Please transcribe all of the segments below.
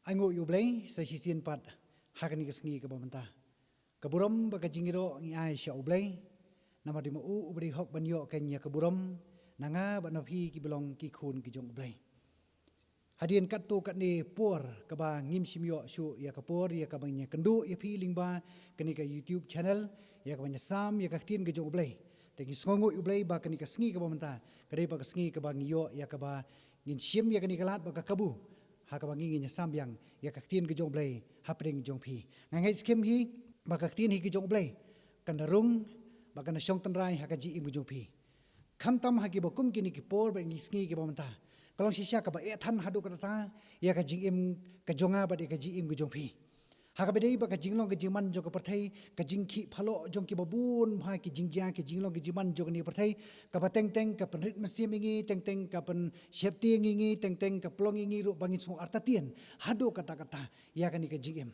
Aingo yublay sa hisin pat hakani kasngi ka bamanta. Kaburam baka jingiro ngi ay siya ublay. Nama di mau ubri hok banyo kanya kaburam. Nanga ba napi ki belong ki khun ki jong ublay. Hadian kat tu kat ni por kaba ngim simyo su ya kapor ya kabanya kendu ya pi lingba kani ka YouTube channel ya kabanya sam ya kaktin ki jong ublay. Tegi songo ublay ba kani kasngi ka bamanta. Kadai ba kasngi ka ba ngiyo ya kaba ngin sim ya kani kalat ba kabu. Hakabangi nya sambyang ya kaktin ke jong blay hapring jong phi ngai skem hi ba kaktin hi ke jong blay kandarung ba kana syong tanrai hakaji imu jong phi khamtam haki bokum kini ki por ba ngi sngi ke bamta kalong sisya ka ba ethan hadu kata ya ka jing im ka jonga ba de ka ji im ke jong phi hakabedei ba ka jinglong ke jiman jong ka parthai ka jingki phalo jong ki babun bhai ki jingja ki jinglong ke jiman jong ni parthai ka ba teng teng ka panrit masim ngi teng teng ka pan septi ngi teng teng ka plong ngi ru bangin sung artatien hado kata kata ya ka ni ka jingem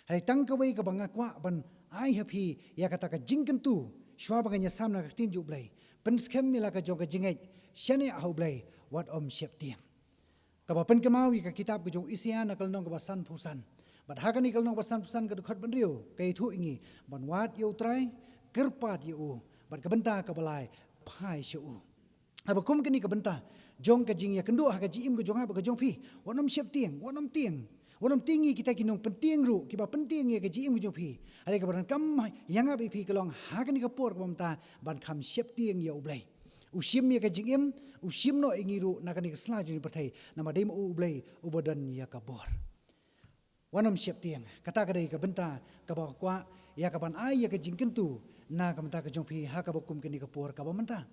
hai tang ka wei ka banga kwa ban ai happy ya kata ka jingken tu shwa banganya samna ka tin ju blai pen skem mila ka jong ka jingai shane au blai wat om septi ka ba pen kemawi ka kitab ka jong isian nakal nong ka ba san phusan But hakani kalau nong pesan-pesan ke dekat benriu, ke itu ingi, banwat you try, kerpat you, but kebenta kebalai, pai siu. Apa kum kini kebenta, jong kajing ya kendu hakaji im ke jong apa ke jong pi, wanam siap tiang, wanam tinggi kita kinong penting ru, kiba penting ya kaji im ke jong pi. Ada kebaran kam yang apa pi kelong hakani kapor kebenta, ban kam siap tiang ya ublay. Usim ya kajing im, usim no ingi ru nakani keselaju ni pertai, nama dem ublay ubadan ya kabor. Wanam siap tiang kata kadai ka benta ka ba kwa ya ka ban ai ya ka jingken tu na ka menta ka jong phi ha ka bokum kini ka por ka ba menta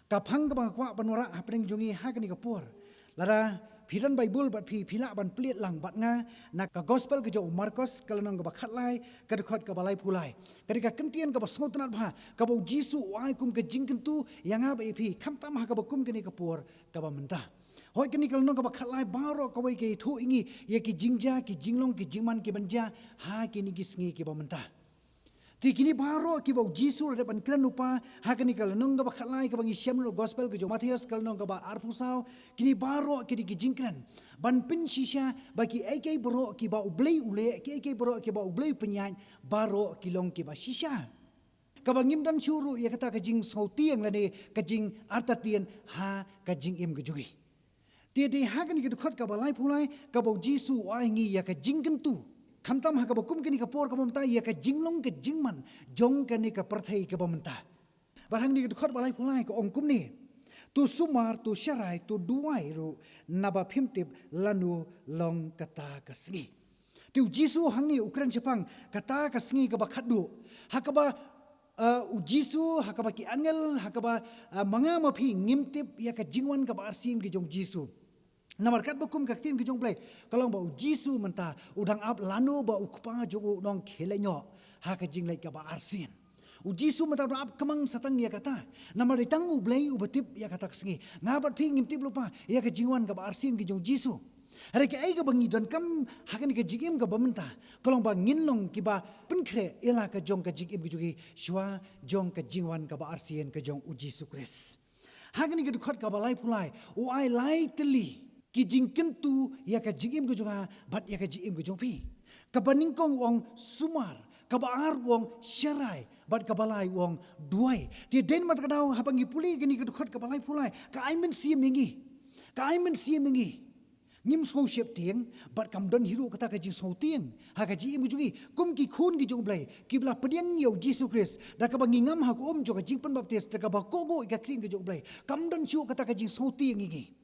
ka phang ka ba kwa panora hapring jongi ha kini ka por lara phiran bible bat phi phila ban plet lang bat nga na ka gospel ka jo marcos kalanong ka ba khatlai ka dekhot ka balai phulai ka ka kentian ka ba snotnat bha ka ba jisu ai kum ka jingken tu yang ha ba phi khamtam ha ka bokum kini ka por ka ba menta Hoi kini kalau nong kabak khalai baro kawai ke thu ingi ya ki jingja ki jinglong ki jingman ki banja ha kini ki sngi ki bamenta. Ti kini baro ki bau Jisu ada ban kran lupa ha kini kalau nong kabak khalai kabang isyam no gospel ke jo Matius kalau nong kabak arfusau kini baro kini ki jingkran ban pin sisya bagi ai baro ki bau blei ule ki baro ki bau blei penyai baro ki long ki ba sisya. Kabangim dan syuru ya kata kajing sauti yang lani kajing artatian ha kajing im kejugi. Tiada hakan kita dekat kabalai pulai kabau Jisu aingi ya ka jingken tu khamtam ha kabau kum kini kapor kabamta ya ka jinglong ka jingman jong kani ka perthai kabamta barang ni dekat balai pulai ka ongkum ni tu sumar tu syarai tu duai ru naba phimtip lanu long kata kasngi tu Jisu hangni ukran sepang kata kasngi ka bakhadu hakaba Jisu hakaba ki angel hakaba mangama phi ngimtip ya ka jingwan ka barsim ki jong Jisu Namar kat bokum kaktin ki jong play kalau bau Jisu menta udang ap lanu bau kupa jong nong kelenyo ha ka jing lai ka ba arsin Jisu menta ap kamang satang ya kata namar ditang ublay ubatip ya kata kesngi ngabat phi ngimtip lupa ya ka jingwan ka ba arsin ki jong Jisu Hari ke ai ka bangi don kam hakan ka jigim ka bamenta kalau ba nginlong ki ba penkre ela ka jong ka jigim ki jogi shwa jong ka jingwan ka ba arsin ka jong Jisu Kris hakan ka dukhat ka ba lai pulai o ai lai teli ki jingken tu ya ka jingim ko jonga bat ya ka jingim ko jongpi ka baningkong wong sumar ka baar wong syarai bat ka balai wong duai ti den mat kadau hapangi puli kini ka dukhat ka balai pulai ka aimen sim mingi ngim so shep tieng bat kam don hiru kata ka jing so tieng ha ka jingim ko jongi kum ki khun ki jong blai ki bla pediang yo Jesus Christ da ka bangi ngam ha ko jo ka jing pen baptis da ka ba ko go ka kring ki jong blai kam don chu kata ka jing so tieng ngi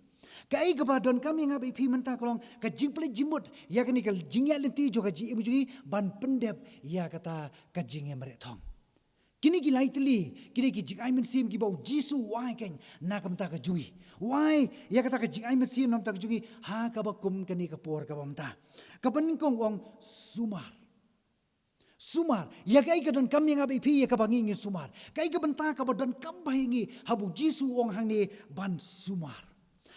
Kai kepadon kami ngabai pi mentah kolong ka jing pelik jimut ya kani kal jingya lenti jo ka ji ibu jugi ban pendep ya kata ka jingya merek thong. Kini ki lai teli kini ki jing ai men sim ki bau Jisu wai ken na kam ta ka jugi. Wai ya kata ka jing ai men sim nam ta ka jugi ha ka bakum kani ka por ka bamta. Ka peningkong wong Sumar, ya kai ka don kam yang ngabai pi ya ka bangi ngi sumar. Kai ka benta ka bodon kam bahingi habu Jisu wong hang ni ban sumar.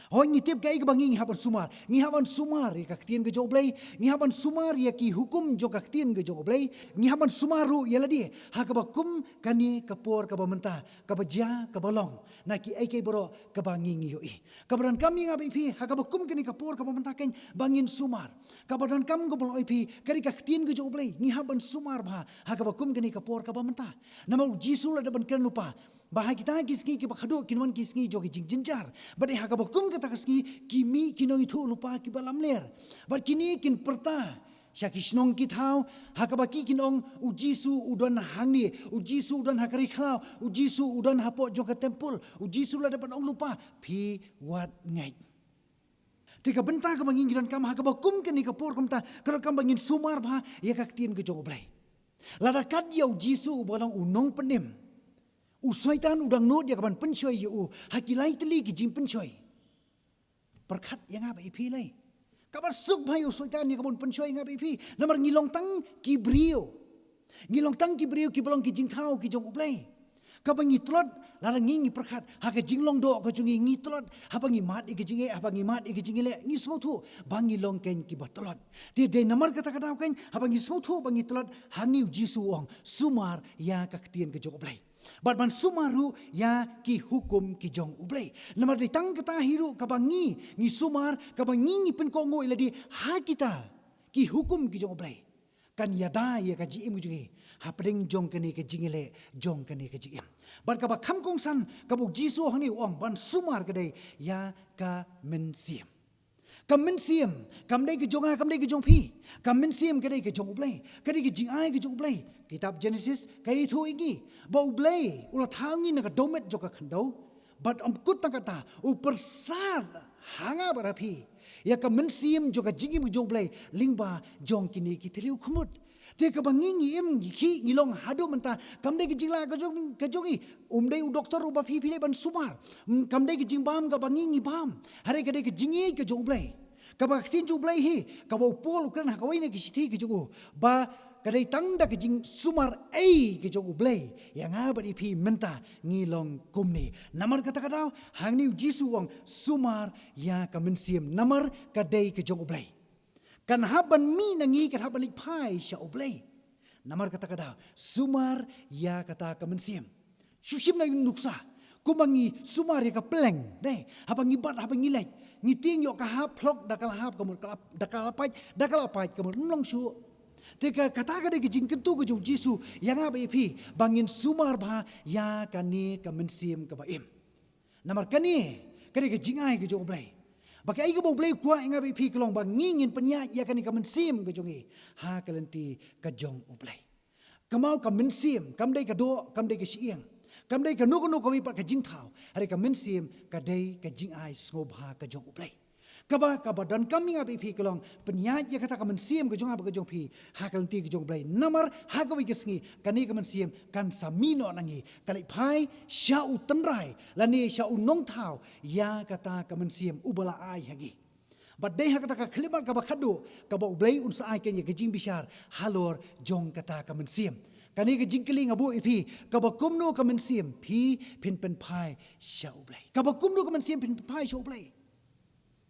Hoi ngi tiap kai ka bangi haban sumar. Ngi haban sumar ya kaktien ke joblay. Ngi haban sumar ya ki hukum jo kaktien ke joblay. Ngi haban sumaru ya ladi. Ha ka bakum kani kapor ka bamenta. Ka baja ka balong. Na ki ai kai boro ka bangi ngi yoi. Kabadan kami ngabi pi ha ka bakum kani kapor ka bamenta ken bangin sumar. Kabadan kam ko boloi pi kani kaktien ke joblay. Ngi haban sumar ba ha ka bakum kani kapor ka bamenta. Nama jisu la daban kan lupa. Bahai kita kisni ki bakhado kinwan kisni jogi jing jinjar. Badai haka bakum kata kisni kimi kinong itu lupa ki balam ler. Bad kini kin perta syakisnong kitau haka baki kinong ujisu udan hangi ujisu udan hakari klau ujisu udan hapok joka tempul ujisu la dapat ong lupa pi wat ngai. Tika benta ka bangin gidan kam haka bakum kani kapor kamta kalau kam bangin sumar bah ya kaktien ke jong oblai. Lada kad ya ujisu ubalang unong penim. Usaitan udang not ya kapan pencoy yu hakilai teli ki jing pencoy. Perkat yang apa ipi lai. Kapan suk bhai usaitan ya kapan pencoy ngapa ipi. Namar ngilong tang ki brio. Ngilong tang ki brio ki belong ki jing tau ki jong uplay. Kapan ngitlot larang ngi perkat haka jinglong do ka jungi ngitlot hapa ngi mat iki jinge hapa ngi mat iki jingile ngi sotu bangi long ken ki batlot. Ti de namar kata kata ken hapa ngi sotu bangi tlot hangi jisu ong sumar ya kaktien ke jong uplay. Bat man sumaru ya ki hukum ki jong ublay. Namar ditang kata hiru kabangi ngi sumar kabangi ngi penkongo iladi ha kita ki hukum ki jong ublay. Kan yada ya ka jiim jugi ha pring jong kani ke jingile jong kani ke jiim. Bat ka kham kong san ka bu jisu hani ong ban sumar kadai ya ka mensiam. Kam mensiam kam dai ke jonga kam dai ke jong pi. Kam mensiam kadai ke jong ublay. Kadai ke jing ai ke jong ublay. Kitab Genesis kai thu igi ba ublay ula thangi na ka domet joka khandau but kut ta kata u persad hanga barapi ya ka mensiam joka jingim jong ublay lingba jong kini ki thliu khumut te ka bangingi em ki ngilong hado menta kamdai ki jingla ka jongi umdai u doktor u ba phi phi ban sumar kamdai ki jingbam ka bangingi bam hare ka dai ki jingi ka jong ublay ka ba tin jong ublay hi ka ba pol kan ha ka waina ki sithi ki jongu ba kadai tangda ke jing sumar ai ke jong ublay yang abad ipi menta ngilong kumni namar kata kata hang ni jisu wong sumar ya ka mensiam namar kadai ke jong ublay kan haban mi nangi kat haban lipai sya ublay namar kata kata sumar ya kata ka mensiam susim na nuksa kumangi sumar ya ka pleng deh habang ibat habang ngilai ngiting yo ka hap plok dakal hap kamur dakal apai kamur nong su. Tika kata kada ke jingkentu ke jong Jisu yang apa ipi bangin sumar bah ya kani ka mensim ka baim. Namar kani kada ke jingai ke jong blai. Baka ai ke bo blai kwa nga ipi kelong bangingin penya ya kani ka mensim ke jongi. Ha kalenti ka jong ublai. Kamau ka mensim kam dai ka do kam dai ke siang. Kam dai ka no ka wi pa ka jingthau. Hari ka mensim ka dai ka jingai ngobha ka jong ublai. Kaba dan kami ngapi pi kelong penyat ya kata kamen siam ke jong apa ke jong pi hakal ti ke jong blai namar hakawi ke sngi kani kamen siam kan samino nangi kali pai syau tenrai lani syau nong thau ya kata kamen siam ubala ai hangi badai hakata ka khlibat ka bakhadu ka ba blai un sa ai ke ke jing bishar halor jong kata kamen siam kani ke jingkeli ngabu ipi ka ba kumno kamen siam pi pin pen pai syau blai ka ba kumno kamen siam pin pai syau blai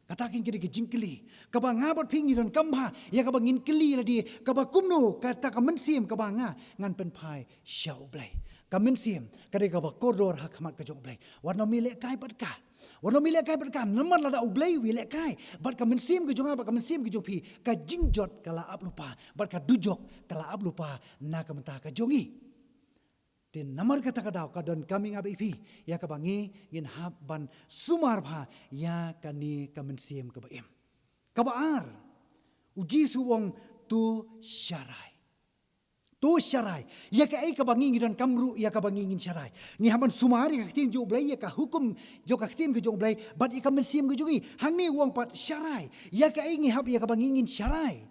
katakin kiri ke jingkeli kaba ngabat pingi dan kambha ya kaba ngin keli ladi kaba kumno kata ka mensim kaba ngan pen pai syau blai ka mensim kade kaba koridor hakmat ka jong blai warna milek kai bat ka namar lada ublai wi lek kai bat ka mensim ke jong apa ka mensim ke jong pi ka jingjot kala ablupa bat ka dujok kala ablupa na ka menta ka jongi tin namar kata kadau kadon kami ngabi pi ya kabangi ngin hab ban sumar bha ya kani kamensim kabaim kabaar uji suwong tu syarai ya ka ai kabangi ngidan kamru ya kabangi ngin syarai ni haban sumari ka tin jo blai ya ka hukum jo ka tin ke jong blai bat i kamensim ke jogi hang ni wong pat syarai ya ka ai ngi hab ya kabangi ngin syarai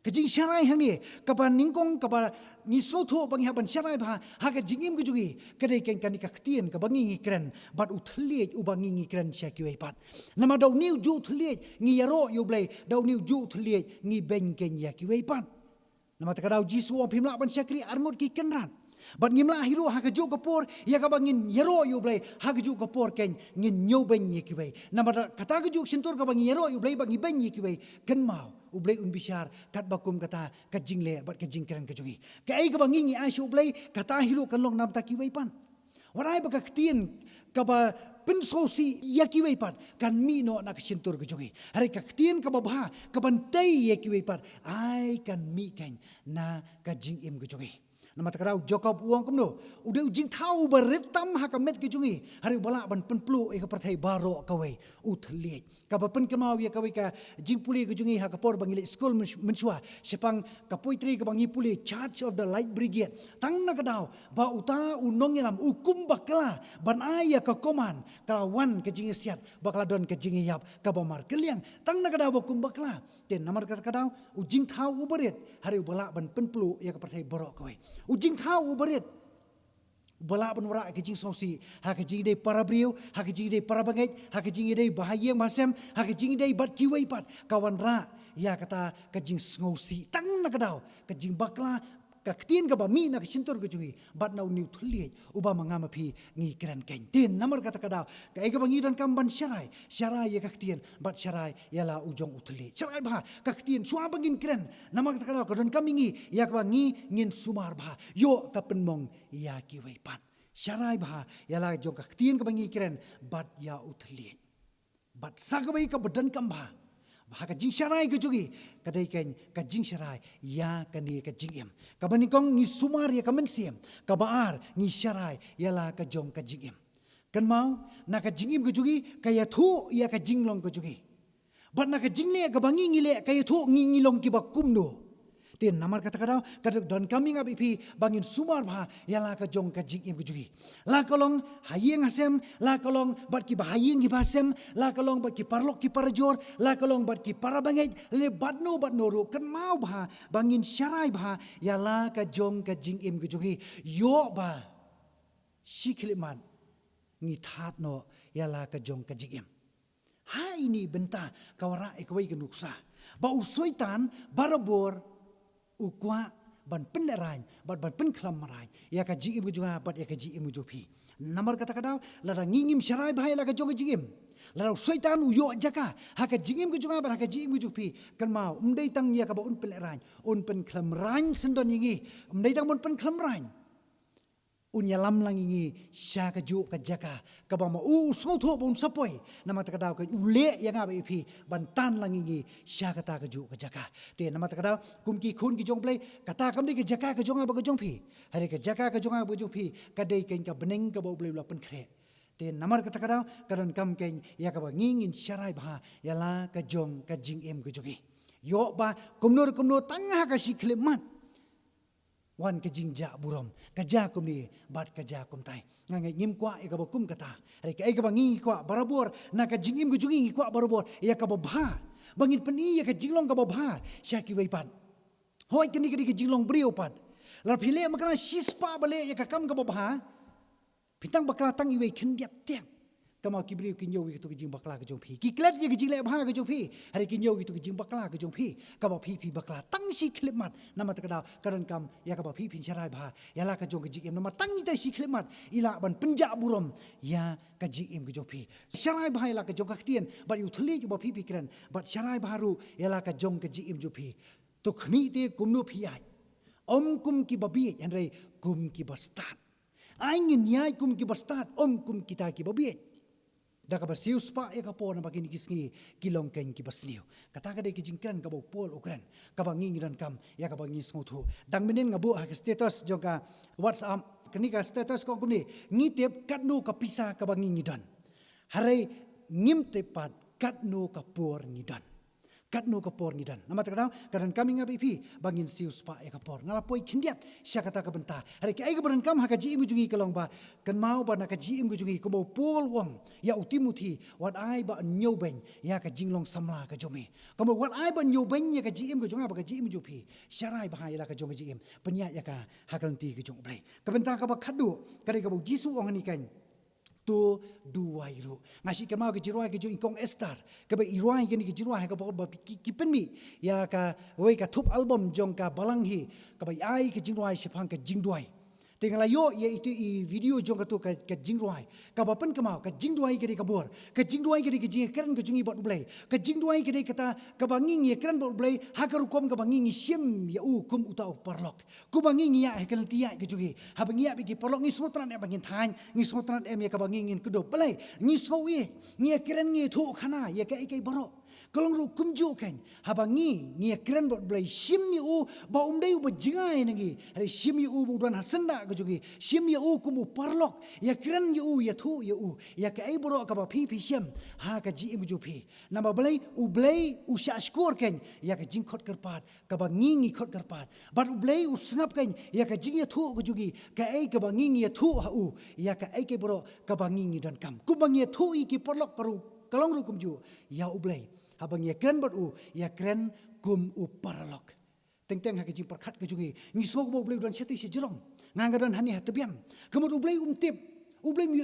kejing syarai hang ni kapan ningkong kapan ni soto bangi haban syarai bah ha ka jingim ke jugi kadai ken kan ka ktien ka bangi ngi kren bat uthliej u bangi ngi kren syakiwei pat nama dau niu ju thliej ngi yaro yu blai dau niu ju thliej ngi ben ken yakiwei pat nama ta dau jisu om phimla ban syakri arngot ki kenran Bat ngimla hiru ha keju kapor ya ka bangin yero yu blai ha keju kapor ken ngin nyo ben ye kibai. Nama kata keju sintur ka bangin yero yu blai bangi ben ye kibai ken mau u blai un bishar kat bakum kata ka jingle bat ka jingkran ka jungi. Ka ai ka bangin ni aisyu blai kata hiru kan long nam ta kibai pan. Warai ba ka tien ka ba pensosi ya kibai pan kan mi no na sintur ka jungi. Hari ka tien ka ba bha ka bantai ye kibai pan ai kan mi ken na ka jingim ka jungi. Nama takarau Jacob uang kumno udah ujing tahu beritam hakamet kejungi hari balak ban penplu eka perthai baro kawai utliek kapa pen kemau ya kawai ka jing puli kejungi hakapor bangile school mensua sepang kapoitri ka bangi puli charge of the light brigade tang nakadau ba uta unong yalam ukum bakla ban aya ka koman kawan kejingi siat bakla don kejingi yap ka bamar keliang tang nakadau bakum bakla ten namar kadau ujing tahu uberit hari balak ban penplu ya ka perthai baro kawai ujing tahu uberit balak penwara kejing sosi ha kejing dei para brio ha kejing dei para bangai ha kejing dei bahaya masem ha kejing dei bat kiwai pat kawan ra ya kata kejing sosi tang nakadau kejing bakla kaktin ka ba mi na sintur ka jungi bat na new thuliet uba mangama phi ngi kran ken tin namar kata kadau ka ega bangi dan kamban syarai ya kaktin bat syarai yala ujong uthli syarai ba kaktin sua bangin kran namar kata kadau ka dan kamingi ya ka bangi ngin sumar ba yo ka penmong ya kiwei pan syarai ba yala jong kaktin ka bangi kran bat ya uthli bat sagawai ka badan kamba ha ka jing syarai ka jugi kadai ken ka jing syarai ya kani ka jing em ka banikong ni sumar ya ka mensiem ka baar ni syarai yala ka jong ka jing em kan mau na ka jing em ka jugi ka ya thu ya ka jing long ka jugi bat na ka jing le ka bangi ngile ka ya thu ngi long ki ba kumno tin namar kata kadau kaduk don coming up ipi bangin sumar bha yala ka jong ka jing em ka jugi la kolong hayeng hasem la kolong bat ki bahayeng ki basem la kolong bat ki parlok ki parjor la kolong bat ki parabangai le batno ru kan mau bha bangin syarai bha yala ka jong ka jing em ka jugi yo ba sikliman ni that no yala ka jong ka jing em hai ni benta kawara ekwai ka nuksa ba usoitan barabor ukwa ban penerain ban penklam marai ya ka jingim juga bat ya ka jingim jupi namar kata kadau lara ngingim syarai bahai la ka jong jingim lara syaitan uyo jaka ha ka jingim juga ban ha ka jingim jupi kan mau umdai tang ya ka ba un penerain un penklam rain sendon yingi umdai tang un penklam rain unyalam lang ingi sya ka ju ka jaka ka ba ma so tho bon sapoi nama ta kadau ka ule yang abe phi bantan lang ingi sya ka ta ka ju ka jaka te nama ta kadau kum ki khun ki jong play kata kam di ka jaka ka jong ba ka jong phi hari ka jaka ka jong ba jong phi ka dei ken ka beneng ka ba ble la pen khre te namar kata kadau kadan kam ken ya ka ba ngingin syarai ba yala ka jong ka jing em ka jogi yo ba kumnur tangah ka sikleman wan ka jingja burom ka ja kum ni bat ka ja kum tai ngai ngim kwa e ka ba kum kata re ka e ka ba ngi kwa barabor na ka jingim gu jungi ngi kwa barabor ya ka ba bha bangin pani ya ka jinglong ka ba bha sya ki wei pan hoi kini ka jinglong brio pan la phile makana sispa bale ya ka kam ka ba bha pitang bakla tang i wei khin gyap tiang kama kibri kinyo wi tu jing bakla ka jong phi ki klet ye jing le bha ka jong phi hari kinyo wi tu jing bakla ka jong phi ka ba phi bakla tang si khlemat nama ta kada karan kam ya ka ba phi syarai bha ya la ka jong ka jing nama tang ni ta si khlemat ila ban penja burom ya ka jing em ka jong phi syarai bha ya la ka jong ka tien ba yu thli ka ba phi kran ba syarai baru ya la ka jong ka jing em jo phi to khni te kumnu phi ai om kum ki babi yan re kum ki bastat ai ngin yai kum ki bastat om kum kita ki babi da ka basiu spa e ka po na bagini kisngi kilong ken ki basniu kata ka de ki jingkran ka bo pol ukran ka bangi ran kam ya ka bangi sngotu dang minen ngabu ha status joka whatsapp kini ka status ko kuni ngi tep katnu ka pisa ka bangi ngidan hare ngim tepat katnu ka por ngidan katnu ka por ngidan nama ta kadan kami ngabi pi bangin siu spa e ka por ngala poi khindiat sya kata ka benta hare ki ai ka baran kam ha ka ji imu jungi kalong ba kan mau ba na ka ji imu jungi ko mo pol wong ya utimuthi wat ai ba nyo ben ya ka jinglong samla ka jomi ko mo wat ai ba nyo ben ya ka ji imu junga ba ka ji imu jupi syarai ba ya la ka jomi ji im penya ya ka hakalti ka jong blai ka benta ka ba khadu ka ka bo jisu ong ni kan tu duai ru ngasi ke mau ke jiruai ke jo ingkong estar ke ba iruai ke ni ke jiruai ka ba ki penmi ya ka wei ka thup album jong ka balanghi ka ba ai ke jiruai sipang ke jingduai Tinggal yo iaitu video jong katu ka jingruai. Ka bapen kemau ka jingruai ke kabur. Ka jingruai ke jing keren ke jungi bot blai. Ka jingruai ke kata ka banging ye keren bot blai ha ka rukom ka banging sim ya kum utau parlok. Ku banging ya ke tia ke jungi. Ha banging ya bagi parlok ni smotran e bangin than ni smotran em ya ka banging ke do blai. Ni sowi ni keren ni thu khana ya ka ikai baro. Kalau ru kumju kan, habangi ni keren bot blai sim yu ba umdai ba jingai nangi, hari sim yu budan hasenda ke jugi, sim yu kumu parlok, ya keren yu ya thu yu, ya kai boro ka ba pi sim, ha ka ji imu jupi, nama blai u sya skor kan, ya ka jingkot kerpat, ka ba ngingi kot kerpat, bat blai u sengap kan, ya ka jing ya thu ke jugi, ka ai ka ba ngingi ya thu ha ya ka ai ke boro ka ba ngingi dan kam, ku bang ya thu iki parlok karu, kalau ru kumju, ya blai. Habang ya keren bot ya keren kum paralok. Teng-teng hak jing perkat ke jungi. Ni sok bo blai dan seti sejerong. Nganggadan hani hatabiam. Kemudian blai tip. Blai mu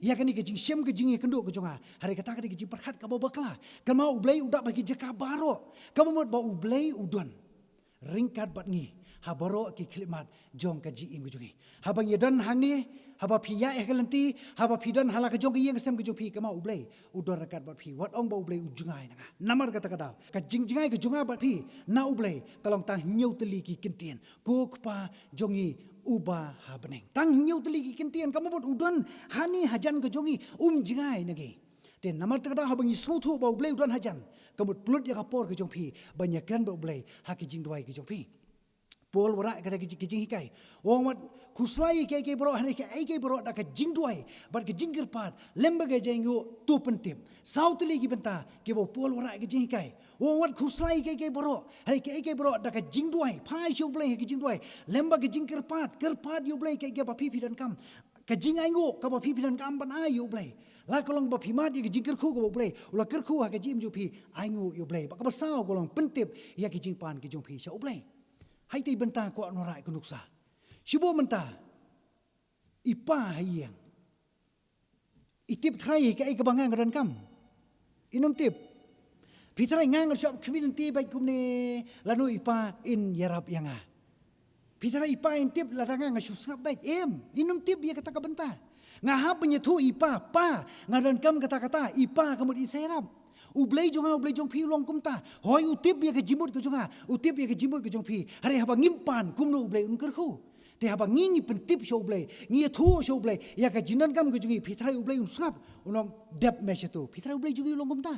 ya kan ke jing sem ke jing kendo ke jonga. Hari kata ke jing perkat ka bakla. Kamau blai udak bagi jaka baro. Kamu mot ba blai udon. Ringkat bat ngi. Habaro ki klimat jong ka ji im ke jungi. Habang ya dan hangi haba pia kelanti haba pidan hala ke jong yang sem ke jong pi kama ublai udor rakat bat pi wat ong ba ublai ujungai nanga namar kata kata ka jingjingai ke jonga bat pi na ublai kalong tang nyau teli ki kintien ko kpa jongi uba ha beneng tang nyau teli ki kintien kamu bot udon hani hajan ke jongi jingai nagi ten namar kata haba ngi sotu ba ublai udon hajan kamu plut ya kapor ke jong pi banyak kan ba ublai ha ke jing duai ke jong pi Pol wara kata kijing hikai. Wong mat kuslai ke bro hari ke ai ke bro da ka jing duai bat ke jing kerpat lembaga jengu tu pentip. Sautli ki benta ke bo pol wara ke jing hikai. Wong mat kuslai ke bro hari ke ai ke bro da ka jing duai pai shu blai ke jing duai lembaga jing kerpat yu blai ke ba pipi dan kam. Ka jing ai ngo ka ba pipi dan kam ban ai yu blai. La kolong ba pimat ye jing kerku ko blai. Ula kerku ha ke jim ju pi ai ngo yu blai. Ba ka ba sao kolong pentip ya ke jing pan ke jong pi sha blai. Hai tei benta ko norai ko nuksa. Sibo menta. Ipa hayang. Itip trai ke ai kebangang dan kam. Inum tip. Pitrai ngang siap kemin ti baik kumne lanu ipa in yarap yanga. Pitrai ipa in tip larangang susngap baik inum tip ya kata ka benta. Ngahap penyetu ipa pa ngadan kam kata-kata ipa kemudian serap. Ublai jong pi long kumta. Hoi utip ya ke jimut ke jonga. Utip ya ke jimut ke jong pi. Hari haba ngimpan kumno ublai unkerku. Te haba ngingi pentip show ublai. Ngi thu show ublai. Ya ke jinan kam ke jongi. Pitrai ublai unsap. Unong dep mesh tu. Pitrai ublai jongi long kumta.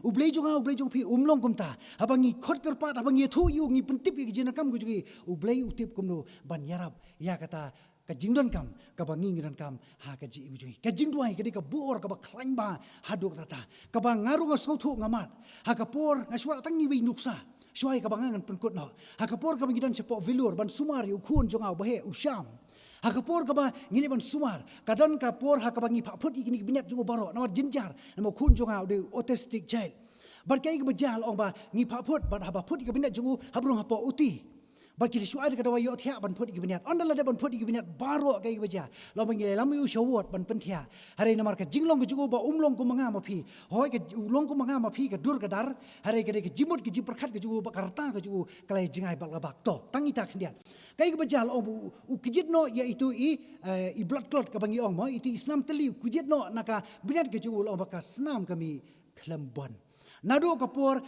Ublai jong pi long kumta. Haba ngi khot kerpat. Haba ngi thu yu ngi pentip ya ke jinan kam ke jongi. Ublai utip kumno ban yarap. Ya kata ka jingdon kam ka bangi ngiran kam ha ka ji imujui ka jingduai ka ka bor ka ba klain ba haduk rata ka ba ngaru nga sotu ngamat ha ka por nga swara tang ni wi nuksa swai ka bangangan penkut no ha ka por ka bangidan sepo vilur ban sumar yu khun jonga bahe usyam ha ka por ka ba ngili ban sumar kadan ka por ha ka bangi pha phut ikini binyat jongo baro namar jinjar namo khun jonga de autistic child bar kai ka bajal ong ba ngi pha phut ban ha ba phut ka binyat jongo habrung ha po uti Bagi suai kata wayo tiak ban put ikibiniat. Onda lada ban put ikibiniat baru kaya baca. Lalu bagi lamu yu shawat ban pentia. Hari namar ke jinglong ke juga ba umlong ku manga mapi. Hoi ke ulong ku manga mapi ke dur ke dar. Hari ke jimut ke jiperkat ke juga ba karta ke juga kalai jingai bak labak to. Tangi tak kendian. Kaya baca lalu ukijit no iaitu i blood clot ke bangi ong mo itu Islam teli ukijit no naka biniat ke juga lalu baka senam kami kelembon. Nado kapur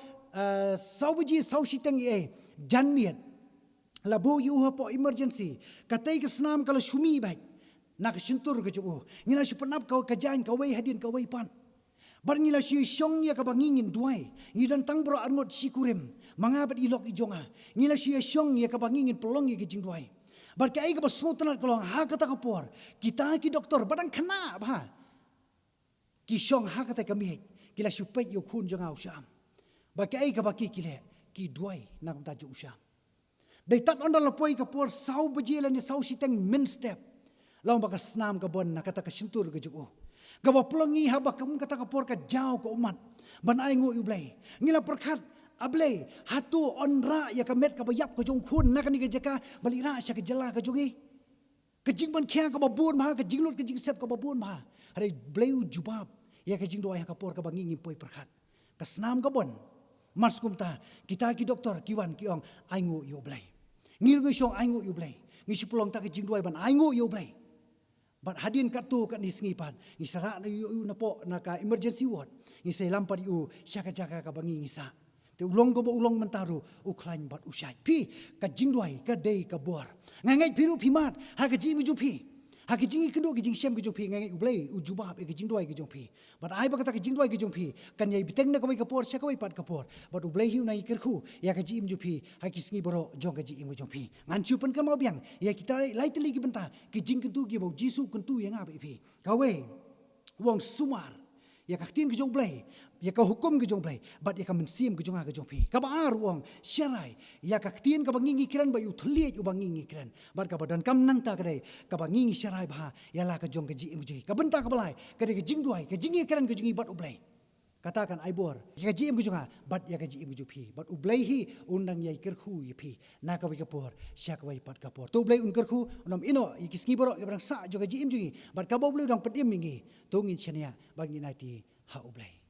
sauji sausiteng janmiat. Labo yuha po emergency. Katai ke senam kalau sumi baik. Nak sentur ke cubu. Ngila si penap kau kajain kau wei hadin kau wei pan. Bar ngila si syong ya kabangingin duai. Ngidan tang bro arngot si kurim. Mangabat ilok ijonga. Ngila si syong ya kabangingin pelong ya kijing duai. Bar kai ka basotanat kolong ha kata kapor. Kita ki doktor badang kena bah. Ki syong ha kata kami. Kila supay yu kun jonga usyam. Bar kai ka baki kile ki duai nak tajuk usyam. Dai tat onda lapoi ka por sau bejela ni sau siteng min step. Lawan baka senam ka bon nak kata ka sentur ke jugo. Gawa pelongi haba kem kata ka por ka jauh ke umat. Ban ai ngo iblai. Ngila perkat ablai hatu onra ya ka met ka bayap ka jong kun nak ni ka jaka balira sya ka jela ka jongi. Ka jing ban kya ka babun ma ka jinglut ka jing sep ka babun ma. Hari bleu jubab ya ka jing doa ka por ka bangi ngimpoi perkat. Ka senam ka bon. Mas kumta kita ki doktor kiwan kiong ai ngo yo blai. Ngil go syong ai ngo yu blai. Ngi pulong tak jing duai ban aingo yo blai. Bat hadin kat tu kat ni sengi pan. Ngi sarak na yu na po na ka emergency ward. Ngi say lampar yu syaka jaka ka bangi ngi sa. Te ulong go ulong mentaru uklain bat usai. Pi ka jing duai ka dei ka bor. Ngai piru pimat ha ka ji mu ju pi. Ha ki jing kendo ki jing siam ki jong pi ngai ublei ujubab ki jing duai ki jong pi. Bat ai ba kata ki jing duai ki jong pi kan yai biteng na ka bai ka por syaka bai pat ka por. Bat ublei hiu nai kerku ya ka ji im ju pi ha ki sengi boro jong ka ji im jong pi. Ngan chu pen ka mau biang ya kita lai teli ki benta ki jing kentu ki bau jisu kentu yang apa pi. Kawe wong sumar ya ka tin ki jong blei ya ka hukum ki jong blei bat ya ka mensim ki jong ha ki jong pi. Ka ba ar wong syarai ya ka tin ka bangi kiran ba yu thliet yu bangi kiran bat ka badan kam nang ta ka dai ka bangi syarai ba ya la ka jong ka ji im ji ka benta ka balai ka dai ka jing duai ka jingi kiran ka jingi bat ublei. Katakan ai bor ya ka ji im ki jong ha bat ya ka ji im ju pi bat ublei hi undang yai kerhu yi pi na ka bai ka por syak bai pat ka por tu ublei un kerhu unom ino ki sngi boro ya brang sa jo ka ji im ji bat ka bo ublei dang pedim mingi tu ngin chania bang ni nai ti ha ublei.